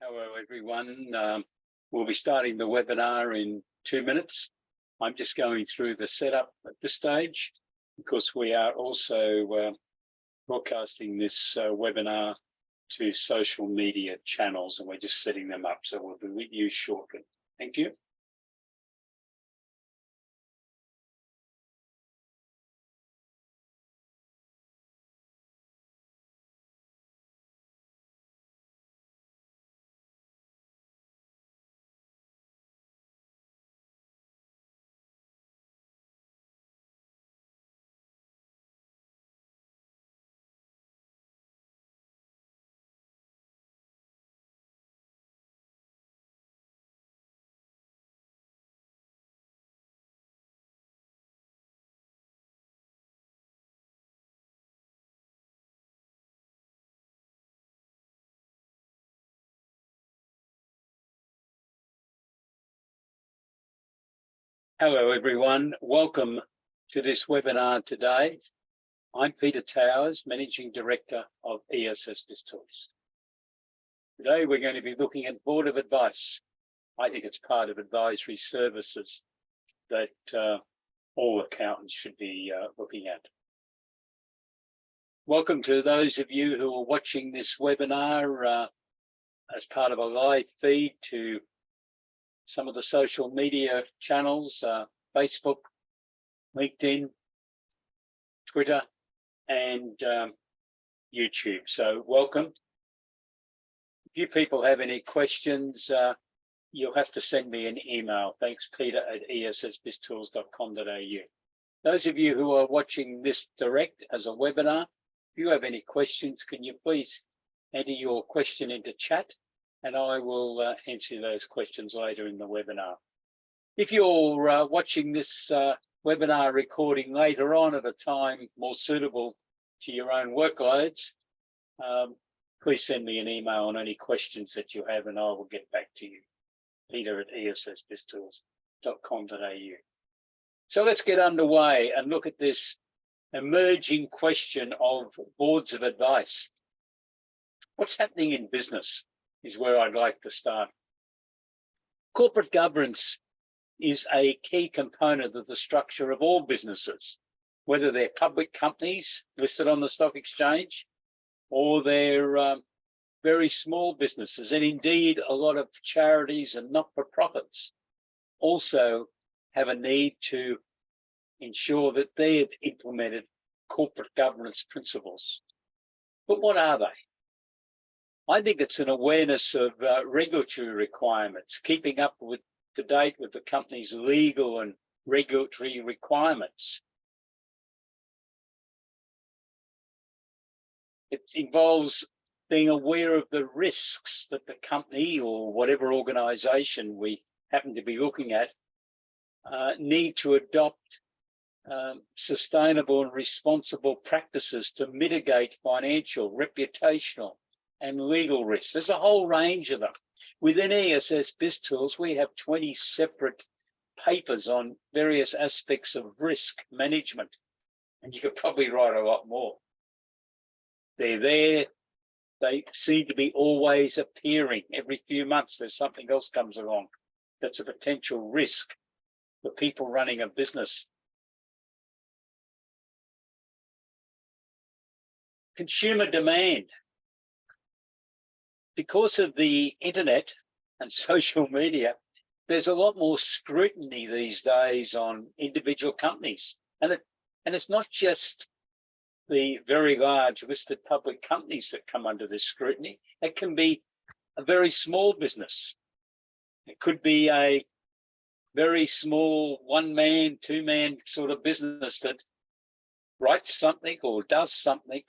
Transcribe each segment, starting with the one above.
Hello, everyone. We'll be starting the webinar in 2 minutes. I'm just going through the setup at this stage because we are also broadcasting this webinar to social media channels, and we're just setting them up. So we'll be with you shortly. Thank you. Hello, everyone. Welcome to this webinar today. I'm Peter Towers, Managing Director of ESS BIZTOOLS. Today, we're going to be looking at Board of Advice. I think it's part of advisory services that all accountants should be looking at. Welcome to those of you who are watching this webinar as part of a live feed to some of the social media channels, Facebook, LinkedIn, Twitter, and YouTube. So welcome. If you people have any questions, you'll have to send me an email. Thanks, peter@essbiztools.com.au. Those of you who are watching this direct as a webinar, if you have any questions, can you please enter your question into chat, and I will answer those questions later in the webinar. If you're watching this webinar recording later on at a time more suitable to your own workloads, please send me an email on any questions that you have, and I will get back to you. peter@essbiztools.com.au. So let's get underway and look at this emerging question of boards of advice. What's happening in business is where I'd like to start. Corporate governance is a key component of the structure of all businesses, whether they're public companies listed on the stock exchange or they're very small businesses. And indeed, a lot of charities and not-for-profits also have a need to ensure that they've implemented corporate governance principles. But what are they? I think it's an awareness of regulatory requirements, keeping up to date with the company's legal and regulatory requirements. It involves being aware of the risks that the company or whatever organisation we happen to be looking at need to adopt sustainable and responsible practices to mitigate financial, reputational, and legal risks. There's a whole range of them. Within ESS BIZTOOLS, we have 20 separate papers on various aspects of risk management, and you could probably write a lot more. They're there. They seem to be always appearing. Every few months, there's something else comes along that's a potential risk for people running a business. Consumer demand. Because of the internet and social media, there's a lot more scrutiny these days on individual companies. And it's not just the very large listed public companies that come under this scrutiny. It can be a very small business. It could be a very small one-man, two-man sort of business that writes something or does something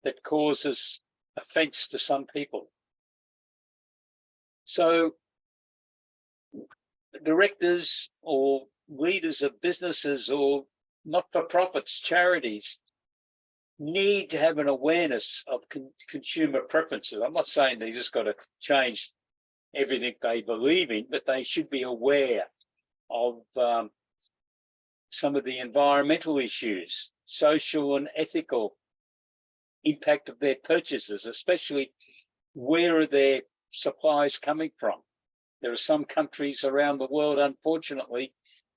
that causes offence to some people. So directors or leaders of businesses or not-for-profits, charities, need to have an awareness of consumer preferences. I'm not saying they just got to change everything they believe in, but they should be aware of some of the environmental issues, social and ethical impact of their purchases, especially where are their supplies coming from? There are some countries around the world, unfortunately,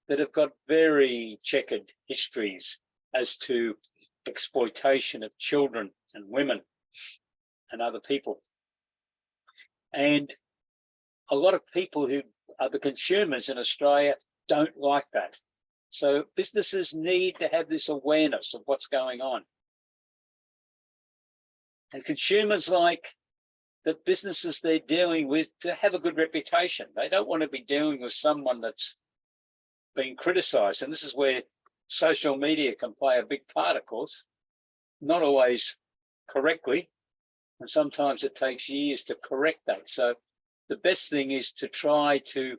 that have got very checkered histories as to exploitation of children and women and other people. And a lot of people who are the consumers in Australia don't like that. So businesses need to have this awareness of what's going on. And consumers like the businesses they're dealing with to have a good reputation. They don't want to be dealing with someone that's being criticised. And this is where social media can play a big part, of course, not always correctly. And sometimes it takes years to correct that. So the best thing is to try to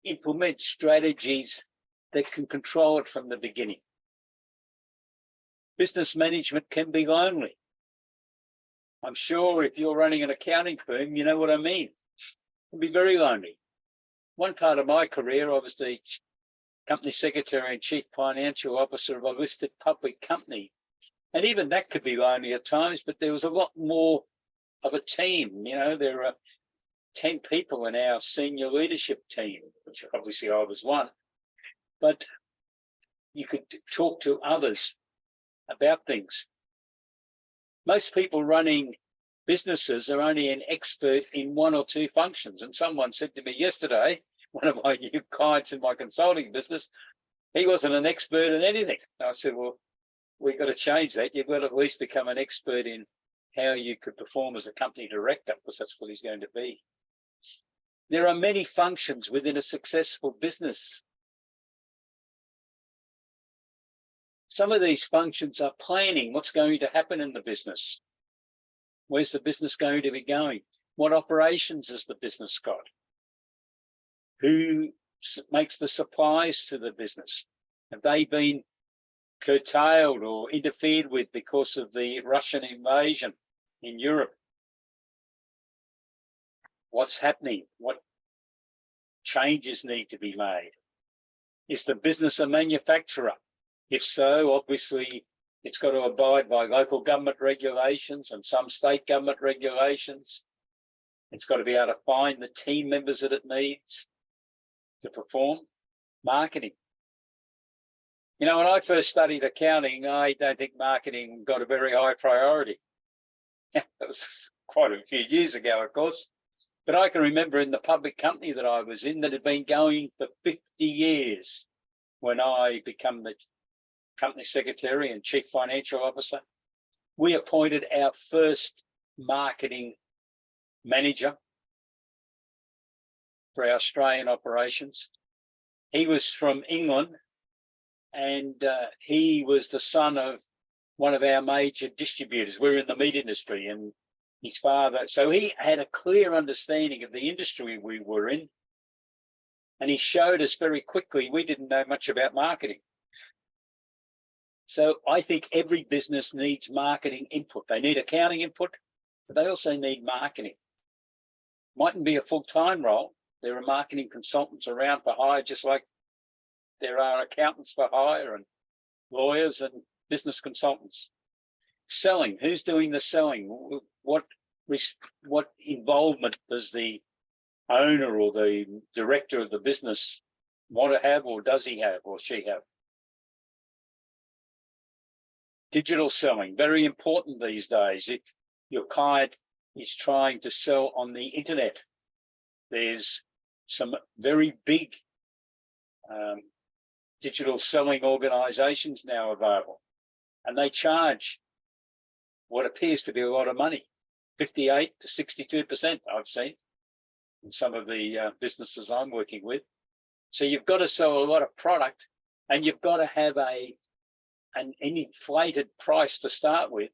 implement strategies that can control it from the beginning. Business management can be lonely. I'm sure if you're running an accounting firm, you know what I mean. It can be very lonely. One part of my career, I was the company secretary and chief financial officer of a listed public company. And even that could be lonely at times, but there was a lot more of a team. You know, there are 10 people in our senior leadership team, which obviously I was one, but you could talk to others about things. Most people running businesses are only an expert in one or two functions. And someone said to me yesterday, one of my new clients in my consulting business, he wasn't an expert in anything. I said, well, we've got to change that. You've got to at least become an expert in how you could perform as a company director, because that's what he's going to be. There are many functions within a successful business. Some of these functions are planning what's going to happen in the business. Where's the business going to be going? What operations has the business got? Who makes the supplies to the business? Have they been curtailed or interfered with because of the Russian invasion in Europe? What's happening? What changes need to be made? Is the business a manufacturer? If so, obviously, it's got to abide by local government regulations and some state government regulations. It's got to be able to find the team members that it needs to perform. Marketing. You know, when I first studied accounting, I don't think marketing got a very high priority. That was quite a few years ago, of course. But I can remember in the public company that I was in that had been going for 50 years when I became the company secretary and chief financial officer. We appointed our first marketing manager for our Australian operations. He was from England, and he was the son of one of our major distributors. We're in the meat industry, and his father, so he had a clear understanding of the industry we were in, and he showed us very quickly we didn't know much about marketing. So I think every business needs marketing input. They need accounting input, but they also need marketing. Mightn't be a full-time role. There are marketing consultants around for hire, just like there are accountants for hire and lawyers and business consultants. Selling, who's doing the selling? What involvement does the owner or the director of the business want to have, or does he have, or she have? Digital selling, very important these days. If your client is trying to sell on the internet, there's some very big digital selling organizations now available, and they charge what appears to be a lot of money, 58 to 62%, I've seen in some of the businesses I'm working with. So you've got to sell a lot of product, and you've got to have an inflated price to start with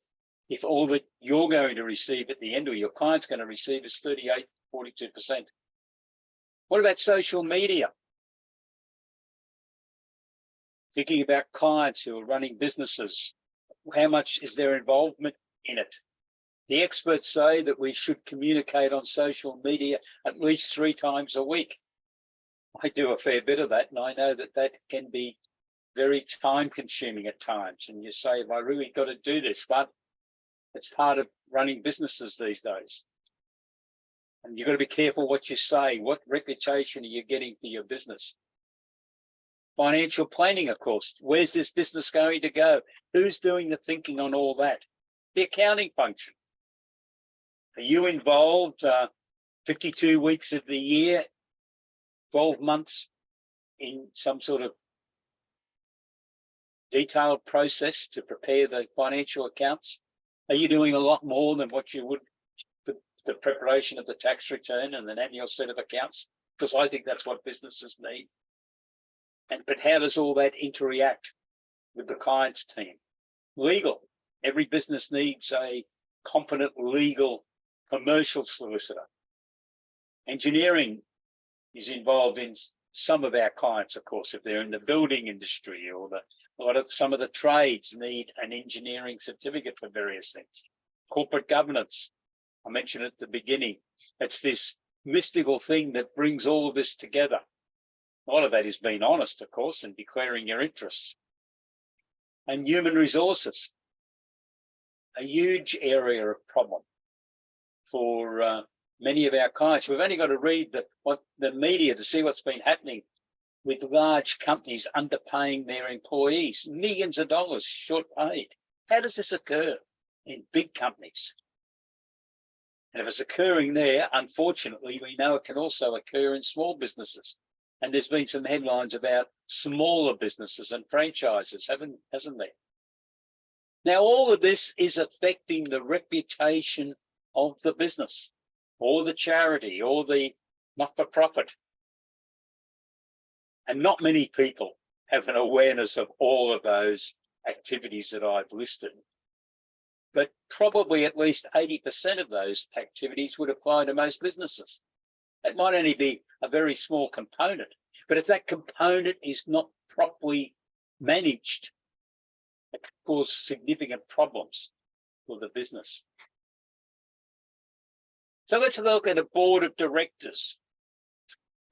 if all that you're going to receive at the end, or your client's going to receive, is 38, 42%. What about social media? Thinking about clients who are running businesses, how much is their involvement in it? The experts say that we should communicate on social media at least 3 times a week. I do a fair bit of that, and I know that that can be very time consuming at times. And you say, have I really got to do this? But it's part of running businesses these days. And you've got to be careful what you say. What reputation are you getting for your business? Financial planning, of course. Where's this business going to go? Who's doing the thinking on all that? The accounting function. Are you involved 52 weeks of the year, 12 months in some sort of detailed process to prepare the financial accounts? Are you doing a lot more than what you would for the preparation of the tax return and an annual set of accounts? Because I think that's what businesses need. But how does all that interact with the client's team? Legal. Every business needs a competent legal commercial solicitor. Engineering is involved in some of our clients, of course, if they're in the building industry, or some of the trades need an engineering certificate for various things. Corporate governance, I mentioned at the beginning, it's this mystical thing that brings all of this together. A lot of that is being honest, of course, and declaring your interests. And human resources, a huge area of problem for many of our clients. We've only got to read the media to see what's been happening with large companies underpaying their employees, millions of dollars short paid. How does this occur in big companies? And if it's occurring there, unfortunately, we know it can also occur in small businesses. And there's been some headlines about smaller businesses and franchises, hasn't there? Now, all of this is affecting the reputation of the business or the charity or the not-for-profit. And not many people have an awareness of all of those activities that I've listed. But probably at least 80% of those activities would apply to most businesses. It might only be a very small component, but if that component is not properly managed, it can cause significant problems for the business. So let's look at a board of directors.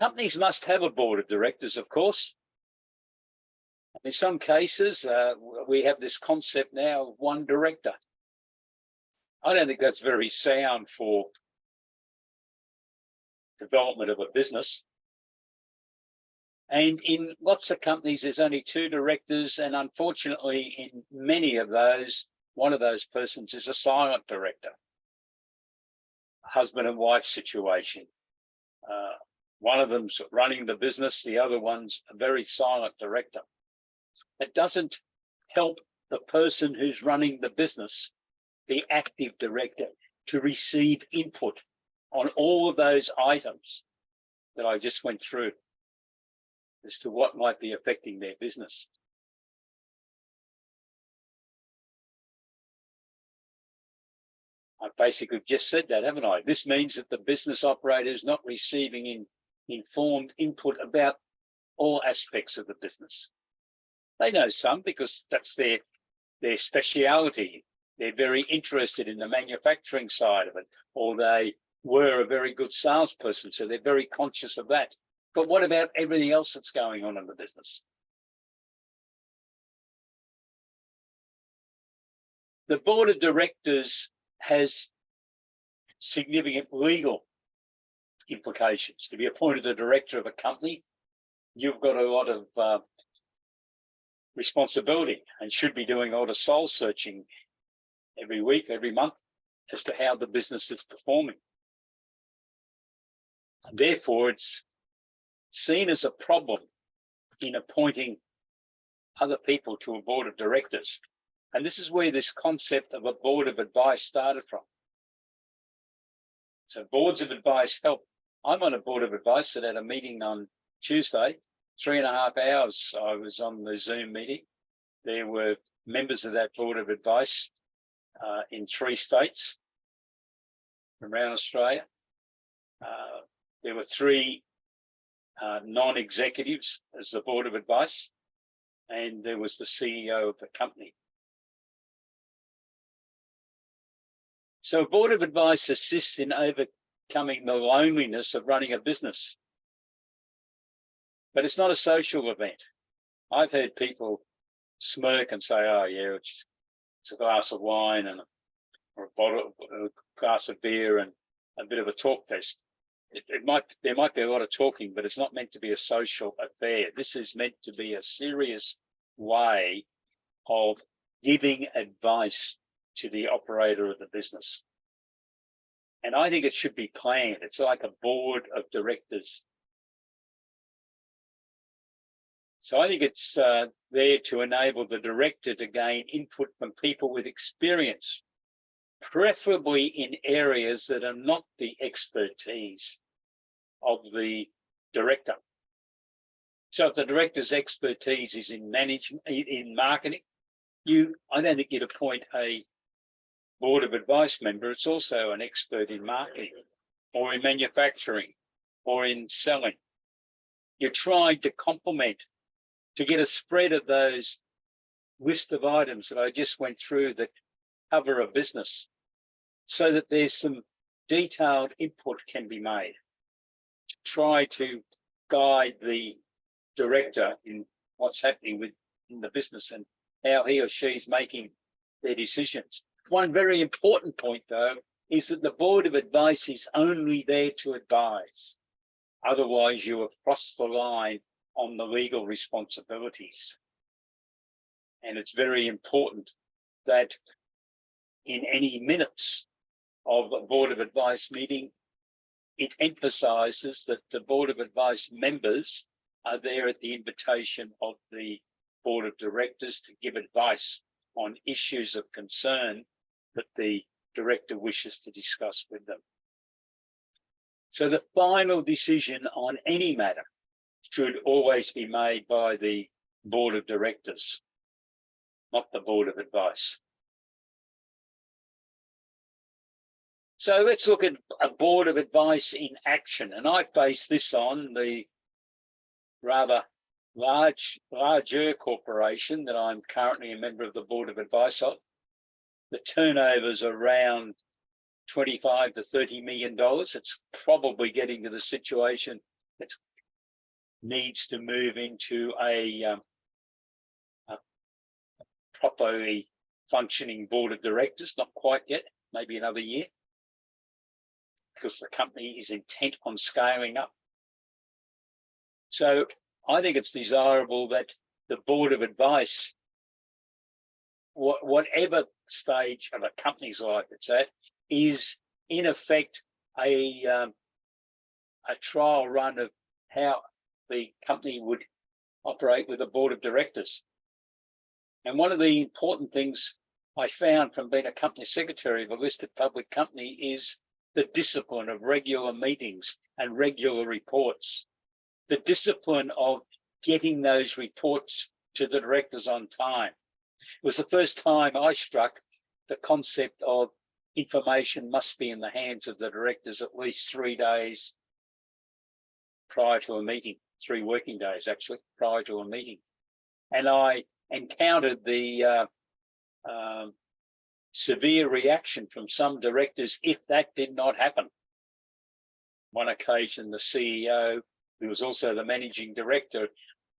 Companies must have a board of directors, of course. In some cases, we have this concept now of one director. I don't think that's very sound for development of a business. And in lots of companies, there's only two directors, and unfortunately, in many of those, one of those persons is a silent director. A husband and wife situation. One of them's running the business, the other one's a very silent director. It doesn't help the person who's running the business, the active director, to receive input on all of those items that I just went through as to what might be affecting their business. I basically just said that, haven't I? This means that the business operator is not receiving informed input about all aspects of the business. They know some because that's their speciality. They're very interested in the manufacturing side of it, or they were a very good salesperson, so they're very conscious of that. But what about everything else that's going on in the business? The board of directors has significant legal implications. To be appointed a director of a company, you've got a lot of responsibility and should be doing a lot of soul searching every week, every month, as to how the business is performing. Therefore, it's seen as a problem in appointing other people to a board of directors. And this is where this concept of a board of advice started from. So boards of advice help. I'm on a board of advice that had a meeting on Tuesday, 3.5 hours. I was on the Zoom meeting. There were members of that board of advice in 3 states around Australia. There were 3 non-executives as the board of advice, and there was the CEO of the company. So a board of advice assists in overcoming the loneliness of running a business. But it's not a social event. I've heard people smirk and say, oh yeah, it's a glass of wine and or a glass of beer and a bit of a talk fest. there might be a lot of talking, but it's not meant to be a social affair. This is meant to be a serious way of giving advice to the operator of the business. And I think it should be planned. It's like a board of directors. So I think it's there to enable the director to gain input from people with experience, preferably in areas that are not the expertise of the director. So if the director's expertise is in management, in marketing, I don't think you'd appoint a board of advice member. It's also an expert in marketing or in manufacturing or in selling. You're trying to complement, to get a spread of those list of items that I just went through that cover a business, so that there's some detailed input can be made. Try to guide the director in what's happening in the business and how he or she's making their decisions. One very important point, though, is that the board of advice is only there to advise. Otherwise, you have crossed the line on the legal responsibilities. And it's very important that in any minutes of a board of advice meeting, it emphasises that the board of advice members are there at the invitation of the board of directors to give advice on issues of concern that the director wishes to discuss with them. So the final decision on any matter should always be made by the board of directors, not the board of advice. So let's look at a board of advice in action. And I base this on the rather larger corporation that I'm currently a member of the board of advice of. The turnover's around $25 to $30 million. It's probably getting to the situation that needs to move into a properly functioning board of directors. Not quite yet, maybe another year, because the company is intent on scaling up. So I think it's desirable that the board of advice, whatever stage of a company's life it's at, is in effect a trial run of how the company would operate with a board of directors. And one of the important things I found from being a company secretary of a listed public company is the discipline of regular meetings and regular reports. The discipline of getting those reports to the directors on time. It was the first time I struck the concept of information must be in the hands of the directors at least 3 days prior to a meeting, 3 working days actually, prior to a meeting. And I encountered the severe reaction from some directors if that did not happen. One occasion, the CEO, who was also the managing director,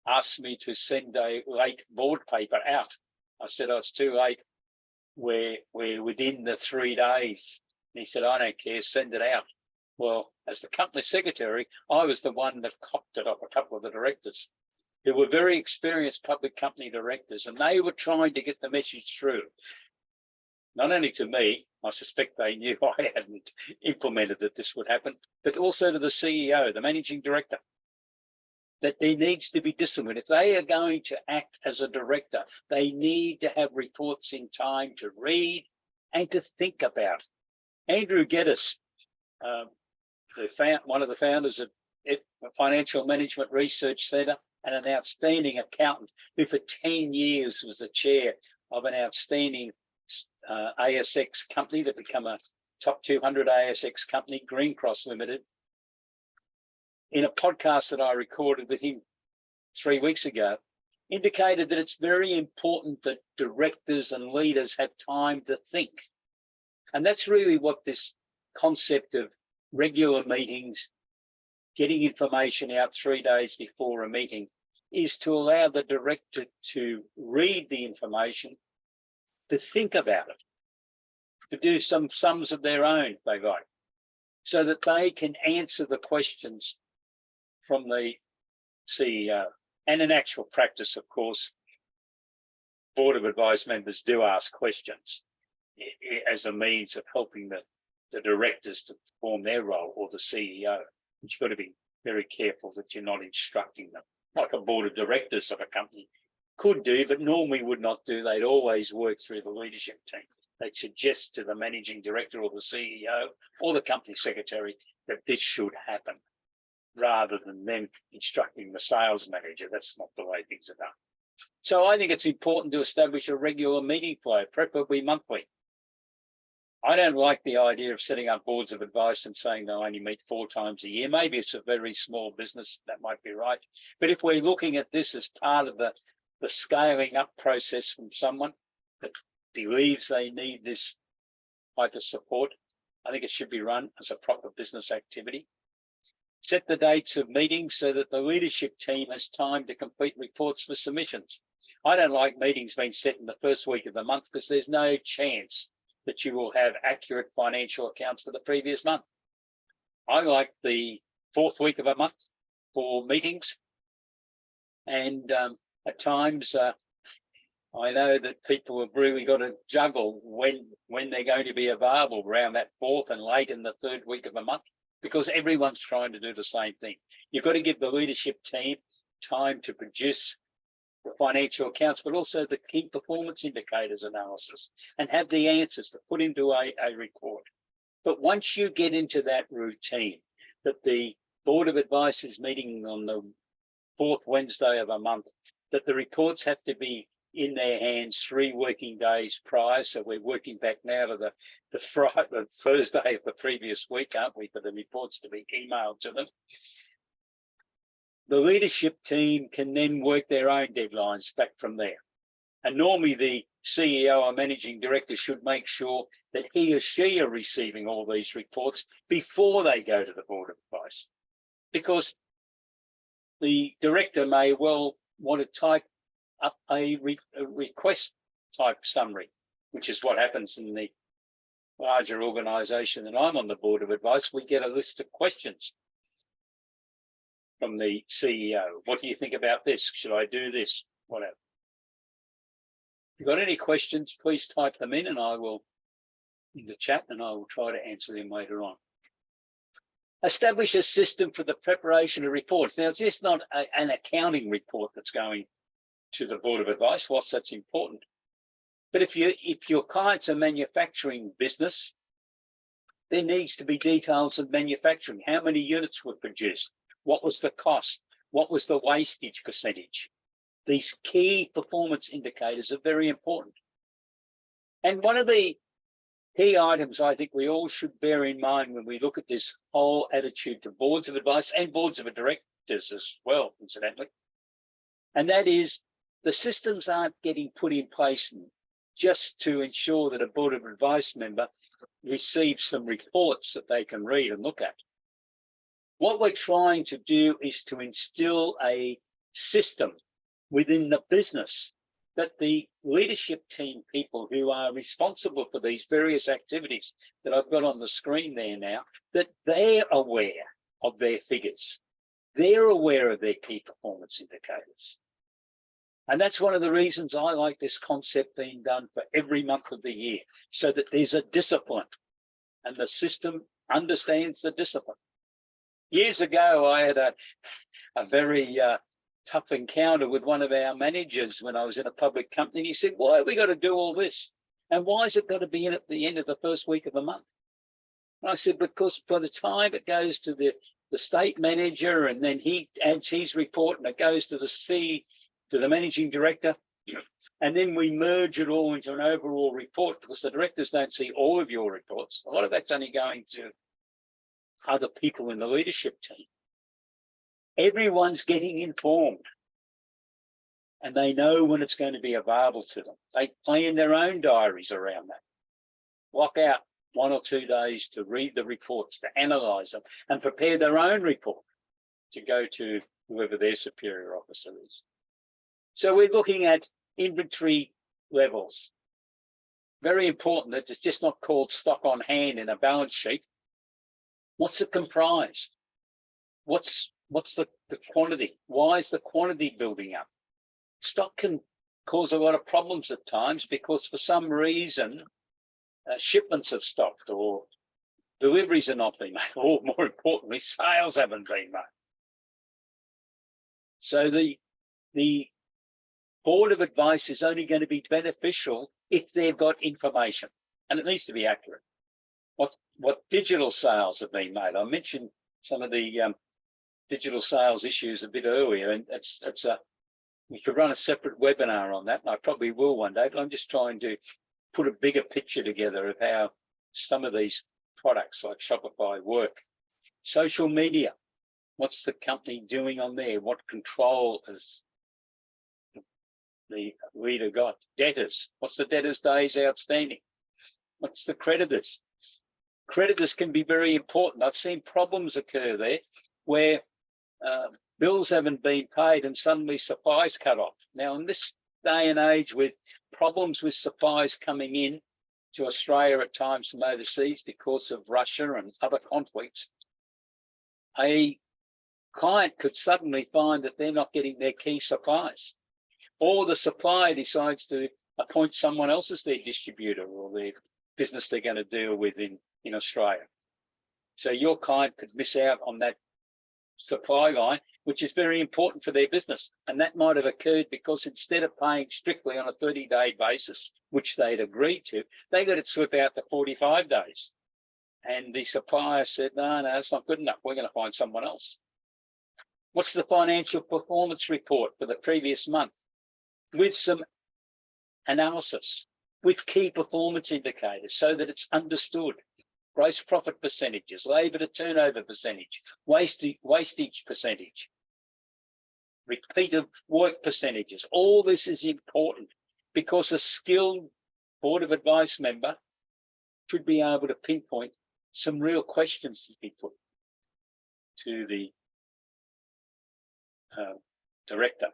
asked me to send a late board paper out. I said, oh, it's too late. We're within the 3 days. And he said, I don't care, send it out. Well, as the company secretary, I was the one that copped it off a couple of the directors who were very experienced public company directors, and they were trying to get the message through. Not only to me, I suspect they knew I hadn't implemented that this would happen, but also to the CEO, the managing director, that there needs to be discipline. If they are going to act as a director, they need to have reports in time to read and to think about. Andrew Geddes, one of the founders of Financial Management Research Centre and an outstanding accountant who for 10 years was the chair of an outstanding ASX company that became a top 200 ASX company, Green Cross Limited. In a podcast that I recorded with him 3 weeks ago, indicated that it's very important that directors and leaders have time to think. And that's really what this concept of regular meetings, getting information out 3 days before a meeting, is to allow the director to read the information, to think about it, to do some sums of their own, if they like, so that they can answer the questions from the CEO. And in actual practice, of course, Board of Advice members do ask questions as a means of helping the directors to perform their role, or the CEO. You've got to be very careful that you're not instructing them, like a board of directors of a company could do, but normally would not do. They'd always work through the leadership team. They'd suggest to the managing director or the CEO or the company secretary that this should happen, rather than them instructing the sales manager. That's not the way things are done. So I think it's important to establish a regular meeting flow, preferably monthly. I don't like the idea of setting up boards of advice and saying they'll only meet 4 times a year. Maybe it's a very small business, that might be right. But if we're looking at this as part of the scaling up process from someone that believes they need this type of support, I think it should be run as a proper business activity. Set the dates of meetings so that the leadership team has time to complete reports for submissions. I don't like meetings being set in the first week of the month, because there's no chance that you will have accurate financial accounts for the previous month. I like the 4th week of a month for meetings. And at times, I know that people have really got to juggle when they're going to be available around that 4th and late in the 3rd week of a month, because everyone's trying to do the same thing. You've got to give the leadership team time to produce the financial accounts, but also the key performance indicators analysis, and have the answers to put into a report. But once you get into that routine, that the Board of Advice is meeting on the 4th Wednesday of a month, that the reports have to be in their hands 3 working days prior. So we're working back now to the Thursday of the previous week, aren't we, for the reports to be emailed to them. The leadership team can then work their own deadlines back from there. And normally the CEO or managing director should make sure that he or she are receiving all these reports before they go to the Board of Advice, because the director may well want to type up a request type summary, which is what happens in the larger organisation that I'm on the Board of Advice. We get a list of questions from the CEO. What do you think about this? Should I do this? Whatever. If you've got any questions, please type them in, and I will in the chat, and I will try to answer them later on. Establish a system for the preparation of reports. Now, it's just not an accounting report that's going to the Board of Advice, whilst that's important. But if your client's a manufacturing business, there needs to be details of manufacturing. How many units were produced? What was the cost? What was the wastage percentage? These key performance indicators are very important. And one of the key items I think we all should bear in mind when we look at this whole attitude to boards of advice and boards of directors as well, incidentally, and that is the systems aren't getting put in place just to ensure that a Board of Advice member receives some reports that they can read and look at. What we're trying to do is to instill a system within the business that the leadership team people who are responsible for these various activities that I've got on the screen there now, that they're aware of their figures. They're aware of their key performance indicators. And that's one of the reasons I like this concept being done for every month of the year, so that there's a discipline and the system understands the discipline. Years ago, I had a very tough encounter with one of our managers when I was in a public company. And he said, why have we got to do all this? And why has it got to be in at the end of the first week of the month? And I said, because by the time it goes to the state manager, and then he adds his report, and it goes to the managing director, and then we merge it all into an overall report, because the directors don't see all of your reports. A lot of that's only going to other people in the leadership team. Everyone's getting informed, and they know when it's going to be available to them. They plan their own diaries around that. Block out 1 or 2 days to read the reports, to analyse them, and prepare their own report to go to whoever their superior officer is. So we're looking at inventory levels. Very important that it's just not called stock on hand in a balance sheet. What's it comprise? What's the quantity? Why is the quantity building up? Stock can cause a lot of problems at times because for some reason shipments have stopped or deliveries are not being made, or more importantly, sales haven't been made. So the board of advice is only going to be beneficial if they've got information, and it needs to be accurate. What digital sales have been made? I mentioned some of the digital sales issues a bit earlier, and we could run a separate webinar on that, and I probably will one day, but I'm just trying to put a bigger picture together of how some of these products like Shopify work. Social media, what's the company doing on there? What control has the leader got? Debtors, what's the debtors days outstanding? What's the creditors? Creditors can be very important. I've seen problems occur there where bills haven't been paid and suddenly supplies cut off. Now, in this day and age with problems with supplies coming in to Australia at times from overseas because of Russia and other conflicts, a client could suddenly find that they're not getting their key supplies, or the supplier decides to appoint someone else as their distributor or their business they're going to deal with in Australia. So your client could miss out on that supply line, which is very important for their business. And that might have occurred because instead of paying strictly on a 30-day basis, which they'd agreed to, they let it slip out to 45 days. And the supplier said, no, it's not good enough. We're going to find someone else. What's the financial performance report for the previous month? With some analysis, with key performance indicators so that it's understood. Gross profit percentages, labour to turnover percentage, wastage percentage, repeat of work percentages. All this is important because a skilled board of advice member should be able to pinpoint some real questions to be put to the director.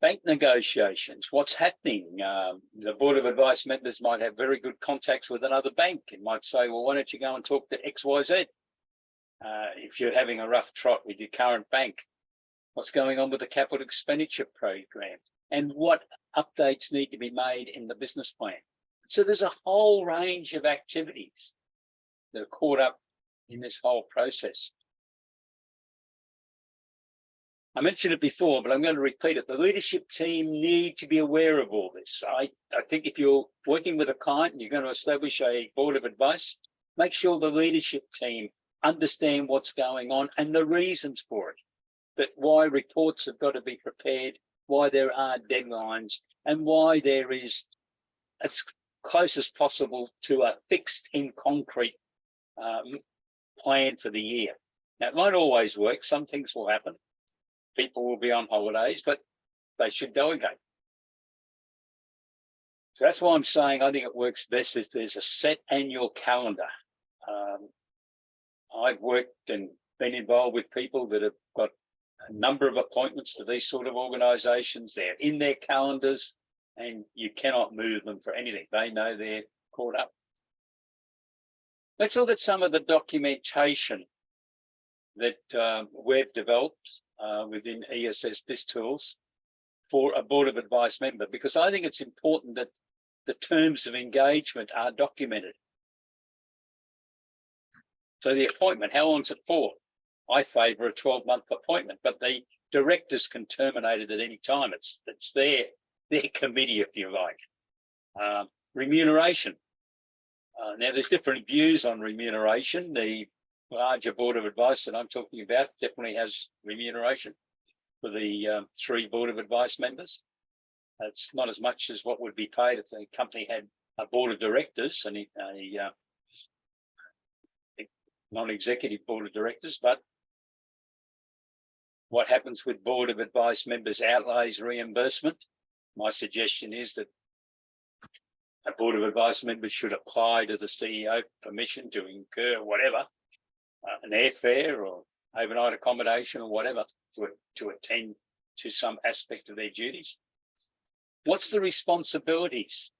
Bank negotiations, what's happening? The board of advice members might have very good contacts with another bank and might say, well, why don't you go and talk to XYZ? If you're having a rough trot with your current bank, what's going on with the capital expenditure program and what updates need to be made in the business plan. So there's a whole range of activities that are caught up in this whole process. I mentioned it before, but I'm going to repeat it. The leadership team need to be aware of all this. I think if you're working with a client and you're going to establish a board of advice, make sure the leadership team understand what's going on and the reasons for it, that why reports have got to be prepared, why there are deadlines, and why there is as close as possible to a fixed in concrete plan for the year. Now, it won't always work. Some things will happen. People will be on holidays, but they should delegate. So that's why I'm saying I think it works best if there's a set annual calendar. I've worked and been involved with people that have got a number of appointments to these sort of organisations. They're in their calendars and you cannot move them for anything. They know they're caught up. Let's look at some of the documentation that we've developed within ESS BIZTOOLS for a board of advice member, because I think it's important that the terms of engagement are documented. So the appointment, how long is it for? I favour a 12-month appointment, but the directors can terminate it at any time. It's their committee, if you like. Remuneration. Now, there's different views on remuneration. The larger board of advice that I'm talking about definitely has remuneration for the 3 board of advice members. It's not as much as what would be paid if the company had a board of directors and a non-executive board of directors, but what happens with board of advice members' outlays reimbursement? My suggestion is that a board of advice members should apply to the CEO for permission to incur whatever, an airfare or overnight accommodation or whatever, to attend to some aspect of their duties. What's the responsibilities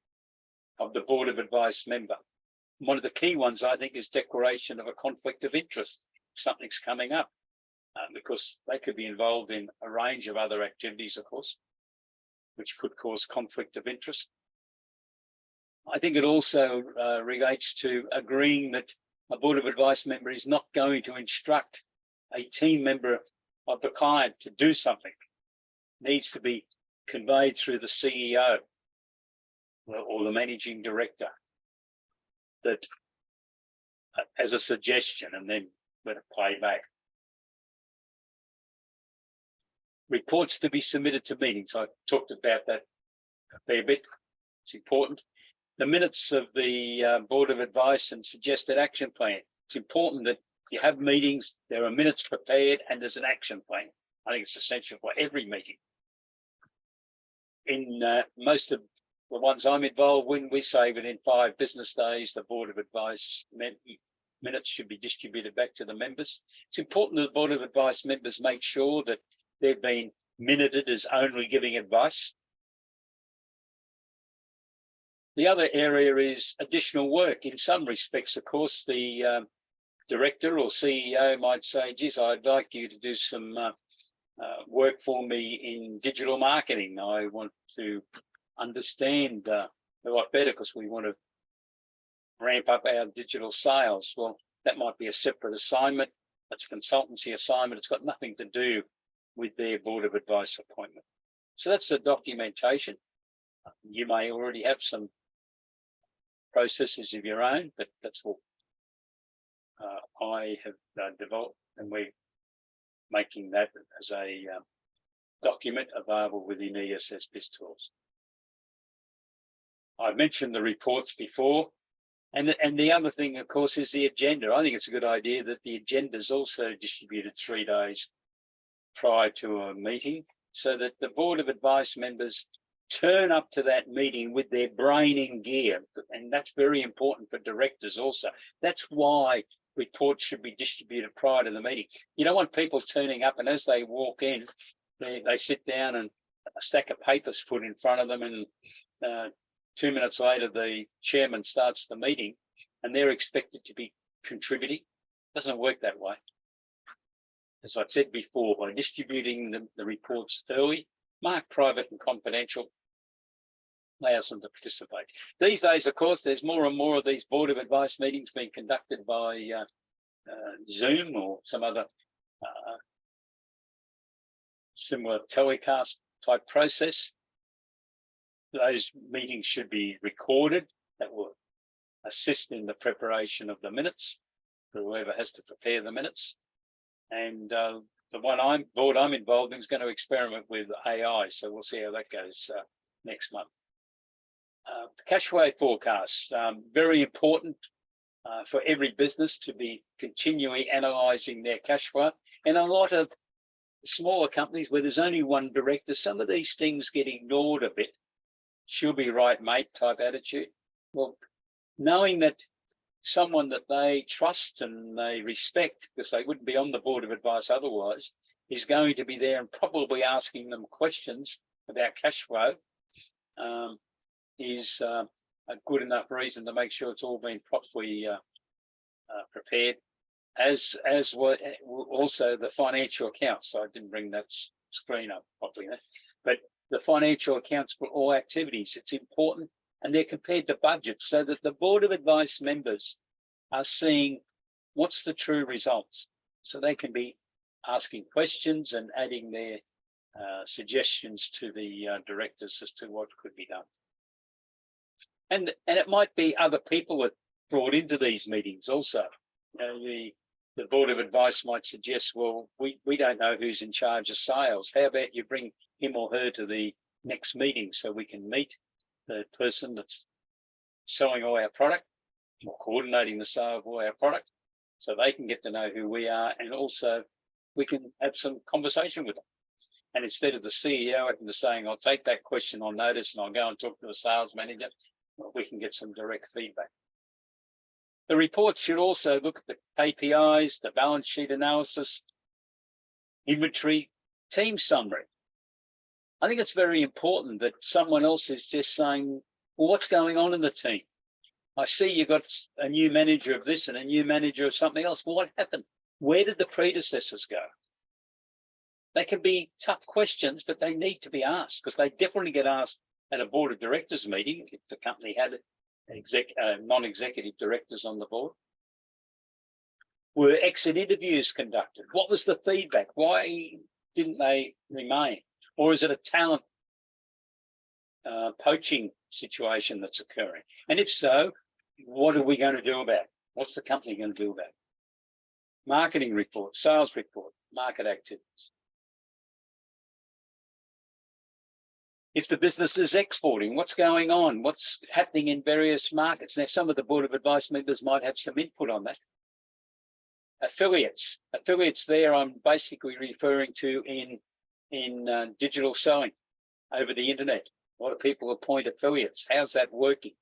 of the board of advice member? One of the key ones, I think, is declaration of a conflict of interest. Something's coming up, because they could be involved in a range of other activities, of course, which could cause conflict of interest. I think it also relates to agreeing that a board of advice member is not going to instruct a team member of the client to do something. It needs to be conveyed through the CEO or the managing director, that as a suggestion, and then let it play back. Reports to be submitted to meetings. I talked about that a fair bit. It's important. The minutes of the board of advice and suggested action plan. It's important that you have meetings, there are minutes prepared, and there's an action plan. I think it's essential for every meeting. In most of the ones I'm involved in, we say within 5 business days, the board of advice minutes should be distributed back to the members. It's important that the board of advice members make sure that they've been minuted as only giving advice. The other area is additional work. In some respects, of course, the director or CEO might say, geez, I'd like you to do some work for me in digital marketing. I want to understand a lot better because we want to ramp up our digital sales. Well, that might be a separate assignment. That's a consultancy assignment. It's got nothing to do with their board of advice appointment. So that's the documentation. You may already have some processes of your own, but that's what I have developed, and we're making that as a document available within ESS BIZTOOLS. I mentioned the reports before, and the other thing, of course, is the agenda. I think it's a good idea that the agenda is also distributed 3 days prior to a meeting, so that the board of advice members turn up to that meeting with their brain in gear. And that's very important for directors also. That's why reports should be distributed prior to the meeting. You don't want people turning up and as they walk in, they sit down and a stack of papers put in front of them, and 2 minutes later, the chairman starts the meeting and they're expected to be contributing. It doesn't work that way. As I said before, by distributing the reports early, marked private and confidential, allows them to participate. These days, of course, there's more and more of these board of advice meetings being conducted by Zoom or some other similar telecast type process. Those meetings should be recorded. That will assist in the preparation of the minutes for whoever has to prepare the minutes. And the board I'm involved in is going to experiment with AI, so we'll see how that goes next month. Cash flow forecasts, very important for every business to be continually analysing their cash flow. And a lot of smaller companies where there's only one director, some of these things get ignored a bit. She'll be right, mate type attitude. Well, knowing that someone that they trust and they respect, because they wouldn't be on the board of advice otherwise, is going to be there and probably asking them questions about cash flow, is a good enough reason to make sure it's all been properly prepared, as what also the financial accounts. So I didn't bring that screen up properly, but the financial accounts for all activities, it's important, and they're compared to budgets so that the board of advice members are seeing what's the true results, so they can be asking questions and adding their suggestions to the directors as to what could be done. And it might be other people that brought into these meetings also. You know, the board of advice might suggest, well, we don't know who's in charge of sales. How about you bring him or her to the next meeting so we can meet the person that's selling all our product or coordinating the sale of all our product, so they can get to know who we are, and also we can have some conversation with them. And instead of the CEO saying, I'll take that question on notice and I'll go and talk to the sales manager, we can get some direct feedback. The report should also look at the KPIs, the balance sheet analysis, inventory, team summary. I think it's very important that someone else is just saying, well, what's going on in the team? I see you got a new manager of this and a new manager of something else. Well, what happened? Where did the predecessors go? They can be tough questions, but they need to be asked, because they definitely get asked at a board of directors meeting if the company had non-executive directors on the board. Were exit interviews conducted? What was the feedback? Why didn't they remain? Or is it a talent poaching situation that's occurring? And if so, what are we going to do about it? What's the company going to do about it? Marketing report, sales report, market activities. If the business is exporting, what's going on? What's happening in various markets? Now, some of the board of advice members might have some input on that. Affiliates there, I'm basically referring to in digital selling over the internet. A lot of people appoint affiliates. How's that working?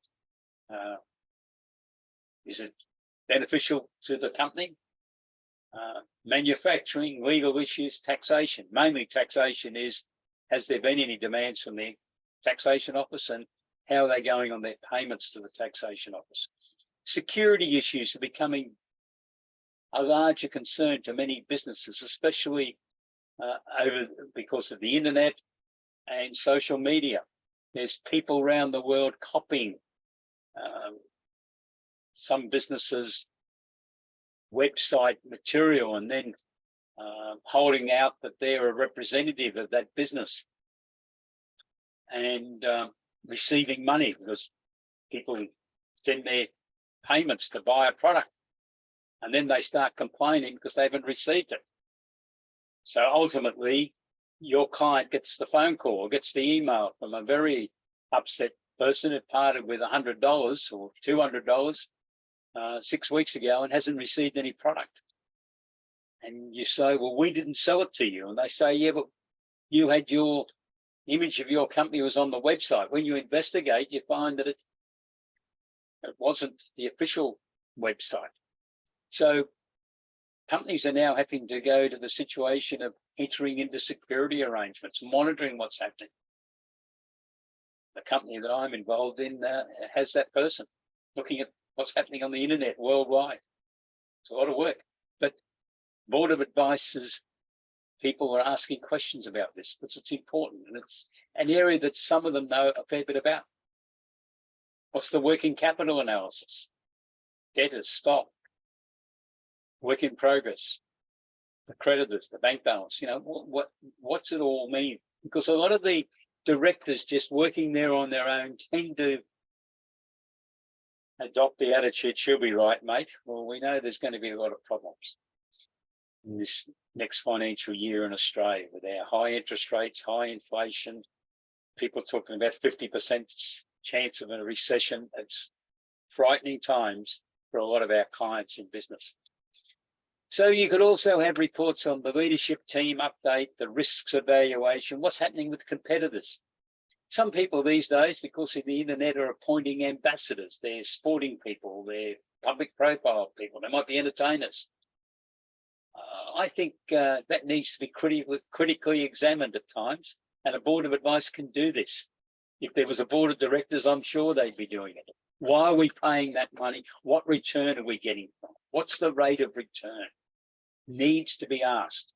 Is it beneficial to the company? Manufacturing, legal issues, taxation. Mainly taxation is, has there been any demands from the taxation office, and how are they going on their payments to the taxation office? Security issues are becoming a larger concern to many businesses, especially because of the internet and social media. There's people around the world copying some businesses' website material and then holding out that they're a representative of that business and receiving money, because people send their payments to buy a product and then they start complaining because they haven't received it. So ultimately, your client gets the phone call or gets the email from a very upset person who parted with $100 or $200 6 weeks ago and hasn't received any product. And you say, well, we didn't sell it to you. And they say, yeah, but you had your image of your company was on the website. When you investigate, you find that it wasn't the official website. So companies are now having to go to the situation of entering into security arrangements, monitoring what's happening. The company that I'm involved in has that person looking at what's happening on the internet worldwide. It's a lot of work, but board of advisors, people are asking questions about this because it's important, and it's an area that some of them know a fair bit about. What's the working capital analysis? Debtors, stock, work in progress, the creditors, the bank balance. You know, what's it all mean? Because a lot of the directors just working there on their own tend to adopt the attitude, she'll be right, mate. Well, we know there's going to be a lot of problems in this next financial year in Australia with our high interest rates, high inflation, people talking about 50% chance of a recession. It's frightening times for a lot of our clients in business. So you could also have reports on the leadership team update, the risks evaluation, what's happening with competitors. Some people these days, because of the internet, are appointing ambassadors. They're sporting people, they're public profile people, they might be entertainers. I think that needs to be critically examined at times, and a board of advice can do this. If there was a board of directors, I'm sure they'd be doing it. Why are we paying that money? What return are we getting from it? What's the rate of return? Needs to be asked.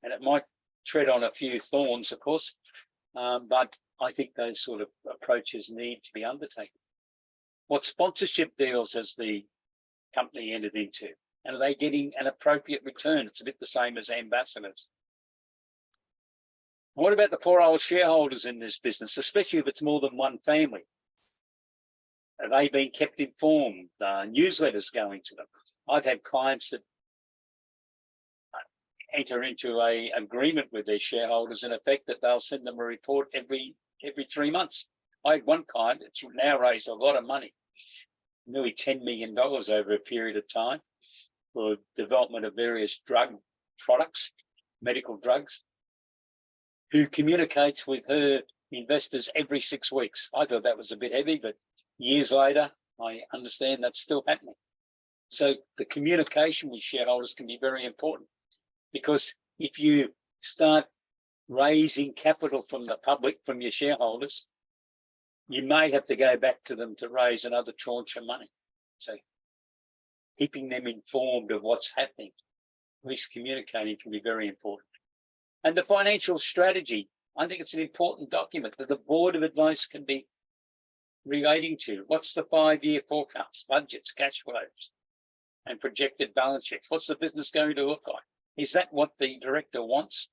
And it might tread on a few thorns, of course, but I think those sort of approaches need to be undertaken. What sponsorship deals has the company entered into? And are they getting an appropriate return? It's a bit the same as ambassadors. What about the poor old shareholders in this business, especially if it's more than one family? Are they being kept informed? Newsletters going to them? I've had clients that enter into an agreement with their shareholders in effect that they'll send them a report every 3 months. I had one client that's now raised a lot of money, nearly $10 million over a period of time, for development of various drug products, medical drugs, who communicates with her investors every 6 weeks. I thought that was a bit heavy, but years later, I understand that's still happening. So the communication with shareholders can be very important, because if you start raising capital from the public, from your shareholders, you may have to go back to them to raise another tranche of money. So keeping them informed of what's happening, at least communicating, can be very important. And the financial strategy, I think it's an important document that the board of advice can be relating to. What's the 5-year forecast, budgets, cash flows, and projected balance sheets? What's the business going to look like? Is that what the director wants,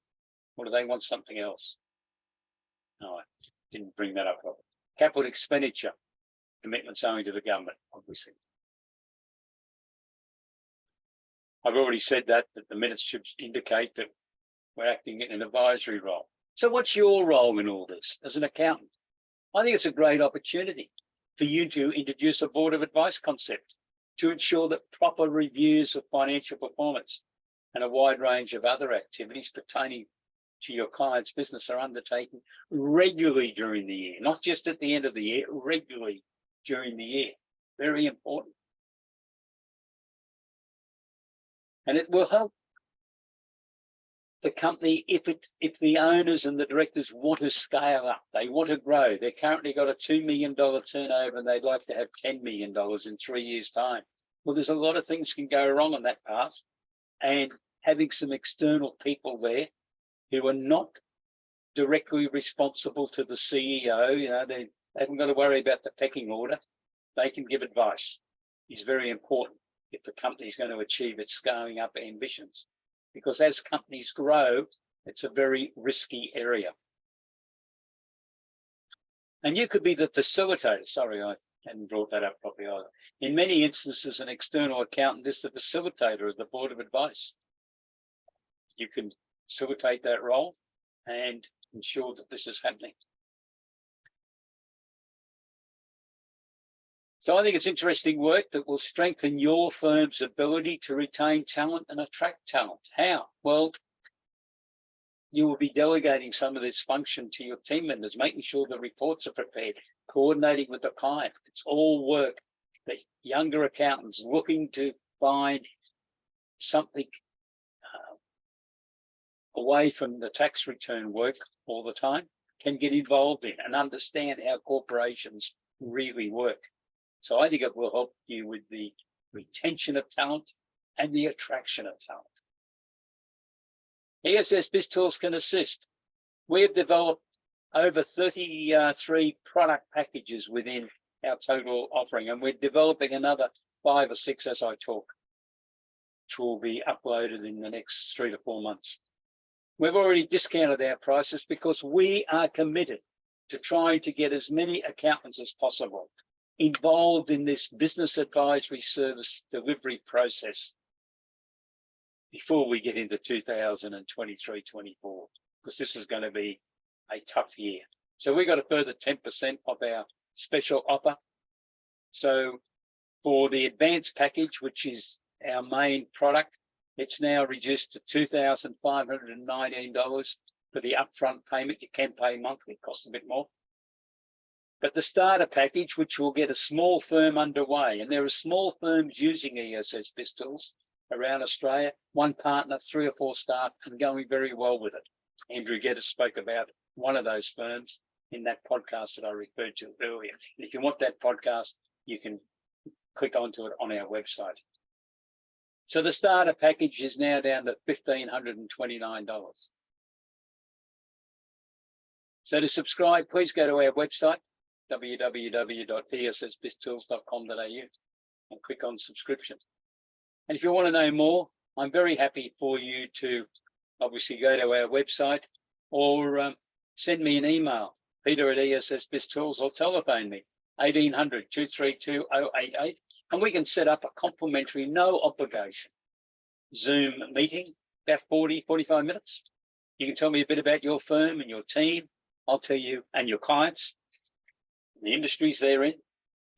or do they want something else? No, I didn't bring that up. Capital expenditure, commitments owing to the government, obviously. I've already said that the minutes should indicate that we're acting in an advisory role. So what's your role in all this as an accountant? I think it's a great opportunity for you to introduce a board of advice concept to ensure that proper reviews of financial performance and a wide range of other activities pertaining to your client's business are undertaken regularly during the year, not just at the end of the year, regularly during the year. Very important. And it will help the company if the owners and the directors want to scale up, they want to grow. They've currently got a $2 million turnover and they'd like to have $10 million in 3 years' time. Well, there's a lot of things can go wrong on that path, and having some external people there who are not directly responsible to the CEO, you know, they haven't got to worry about the pecking order. They can give advice. It's very important if the company is going to achieve its scaling up ambitions, because as companies grow, it's a very risky area. And you could be the facilitator. Sorry, I hadn't brought that up properly either. In many instances, an external accountant is the facilitator of the board of advice. You can facilitate that role and ensure that this is happening. So I think it's interesting work that will strengthen your firm's ability to retain talent and attract talent. How? Well, you will be delegating some of this function to your team members, making sure the reports are prepared, coordinating with the client. It's all work that younger accountants looking to find something away from the tax return work all the time can get involved in and understand how corporations really work. So I think it will help you with the retention of talent and the attraction of talent. ESS BIZTOOLS can assist. We have developed over 33 product packages within our total offering, and we're developing another 5 or 6 as I talk, which will be uploaded in the next 3 to 4 months. We've already discounted our prices because we are committed to trying to get as many accountants as possible involved in this business advisory service delivery process before we get into 2023-24, because this is going to be a tough year. So we got a further 10% of our special offer. So for the advanced package, which is our main product, it's now reduced to $2,519 for the upfront payment. You can pay monthly, it costs a bit more. But the starter package, which will get a small firm underway, and there are small firms using ESS BIZTOOLS around Australia, 1 partner, 3 or 4 staff, and going very well with it. Andrew Geddes spoke about one of those firms in that podcast that I referred to earlier. And if you want that podcast, you can click onto it on our website. So the starter package is now down to $1,529. So to subscribe, please go to our website, www.essbiztools.com.au, and click on subscription. And if you want to know more, I'm very happy for you to obviously go to our website or send me an email, peter@ESS BIZTOOLS, or telephone me, 1800 232 088, and we can set up a complimentary, no obligation Zoom meeting, about 45 minutes. You can tell me a bit about your firm and your team. I'll tell you, and your clients, the industries they're in,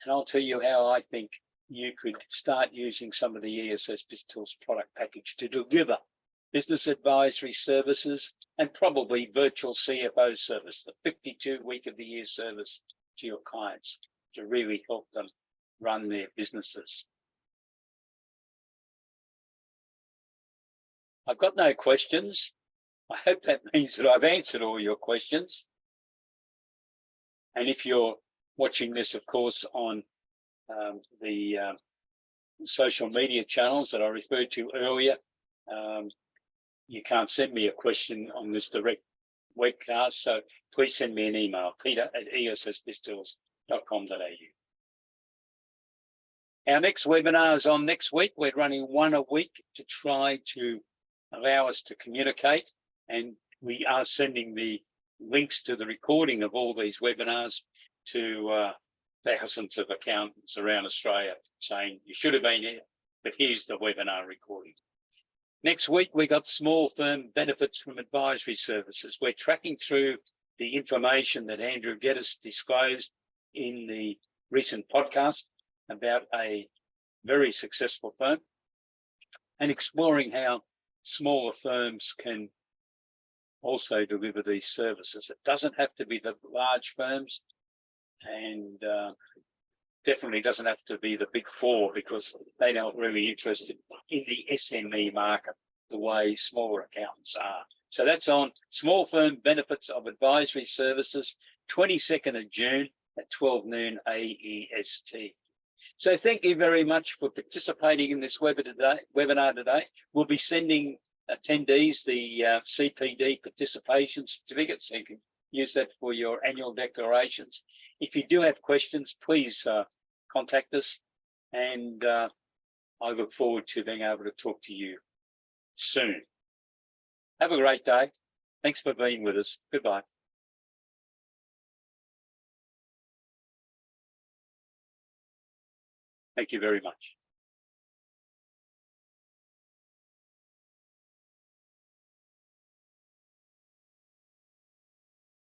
and I'll tell you how I think you could start using some of the ESS BIZTOOLS product package to deliver business advisory services and probably virtual CFO service, the 52-week of the year service to your clients to really help them run their businesses. I've got no questions. I hope that means that I've answered all your questions. And if you're watching this, of course, on the social media channels that I referred to earlier, you can't send me a question on this direct webcast, so please send me an email, peter@essbiztools.com.au. Our next webinar is on next week. We're running one a week to try to allow us to communicate, and we are sending the links to the recording of all these webinars to thousands of accountants around Australia, saying you should have been here, but here's the webinar recording. Next week, we got small firm benefits from advisory services. We're tracking through the information that Andrew Geddes disclosed in the recent podcast about a very successful firm and exploring how smaller firms can also deliver these services. It doesn't have to be the large firms, and definitely doesn't have to be the big four, because they're not really interested in the SME market the way smaller accountants are. So that's on small firm benefits of advisory services, 22nd of June at 12 noon AEST. So thank you very much for participating in this webinar today. We'll be sending attendees the CPD participation certificate, so you can use that for your annual declarations. If you do have questions, please contact us, and I look forward to being able to talk to you soon. Have a great day. Thanks for being with us. Goodbye. Thank you very much.